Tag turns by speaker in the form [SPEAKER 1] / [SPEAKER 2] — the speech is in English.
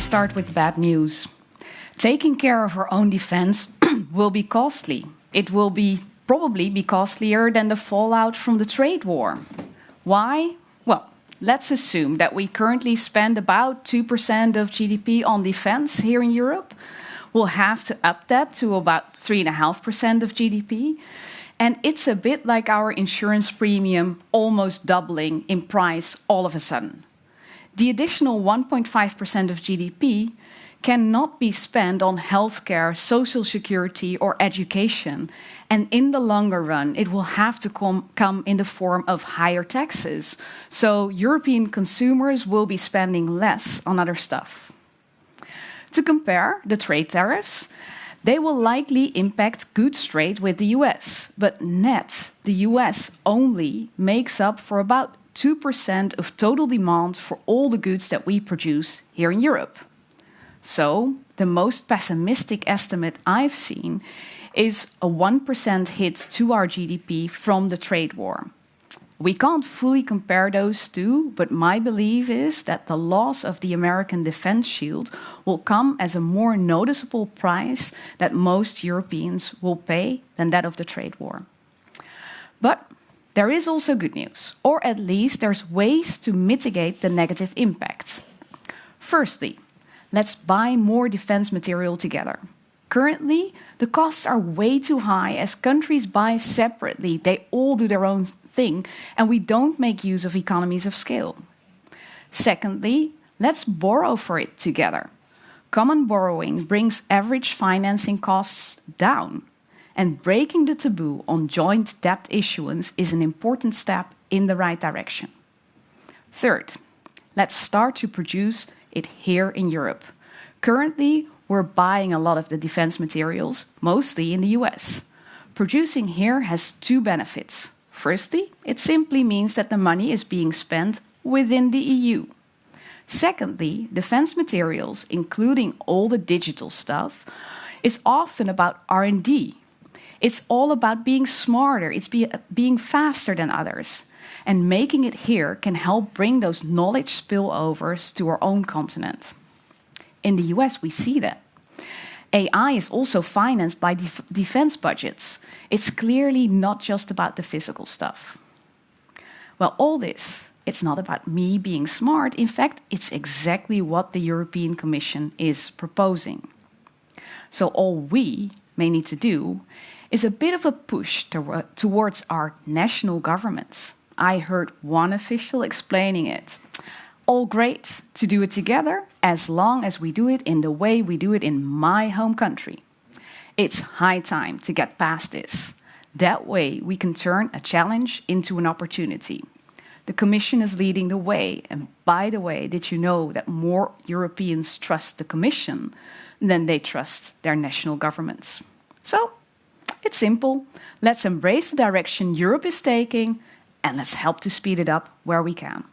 [SPEAKER 1] start with bad news. Taking care of our own defense will be costly. It will probably be costlier than the fallout from the trade war. Why? Well, let's assume that we currently spend about 2% of GDP on defense here in Europe. We'll have to up that to about 3.5% of GDP. And it's a bit like our insurance premium almost doubling in price all of a sudden. The additional 1.5% of GDP cannot be spent on healthcare, social security, or education. And in the longer run, it will have to come in the form of higher taxes. So European consumers will be spending less on other stuff. To compare the trade tariffs, they will likely impact goods trade with the US, but net, the US only makes up for about 2% of total demand for all the goods that we produce here in Europe. So, the most pessimistic estimate I've seen is a 1% hit to our GDP from the trade war. We can't fully compare those two, but my belief is that the loss of the American defense shield will come as a more noticeable price that most Europeans will pay than that of the trade war. But there is also good news, or at least there's ways to mitigate the negative impacts. Firstly, let's buy more defense material together. Currently, the costs are way too high as countries buy separately. They all do their own thing, and we don't make use of economies of scale. Secondly, let's borrow for it together. Common borrowing brings average financing costs down, and breaking the taboo on joint debt issuance is an important step in the right direction. Third, let's start to produce it here in Europe. Currently, we're buying a lot of the defense materials, mostly in the US. Producing here has two benefits. Firstly, it simply means that the money is being spent within the EU. Secondly, defense materials, including all the digital stuff, is often about R&D. It's all about being smarter, it's being faster than others. And making it here can help bring those knowledge spillovers to our own continent. In the US, we see that. AI is also financed by defense budgets. It's clearly not just about the physical stuff. Well, all this, it's not about me being smart. In fact, it's exactly what the European Commission is proposing. So all we may need to do is a bit of a push towards our national governments. I heard one official explaining it. All great to do it together, as long as we do it in the way we do it in my home country. It's high time to get past this. That way we can turn a challenge into an opportunity. The Commission is leading the way, and by the way, did you know that more Europeans trust the Commission than they trust their national governments? So, it's simple. Let's embrace the direction Europe is taking, and let's help to speed it up where we can.